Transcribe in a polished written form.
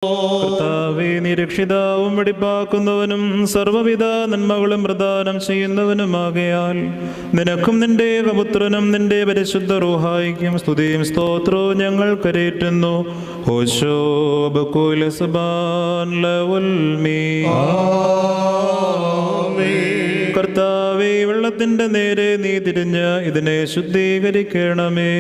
കർത്താവേ, നീ രക്ഷിതാവും വെടിപ്പാക്കുന്നവനും സർവ്വവിധ നന്മകളും പ്രദാനം ചെയ്യുന്നവനുമാകയാൽ നിനക്കും നിന്റെ ഏകപുത്രനും നിന്റെ പരിശുദ്ധ റൂഹായിക്കും സ്തുതിയും സ്തോത്രവും ഞങ്ങൾ കരേറ്റുന്നു. ഓശോ ബകുല സുബാൻ ലവൽ മീ. കർത്താവേ, വെള്ളത്തിന്റെ നേരെ നീ തിരിഞ്ഞ് ഇതിനെ ശുദ്ധീകരിക്കണമേ.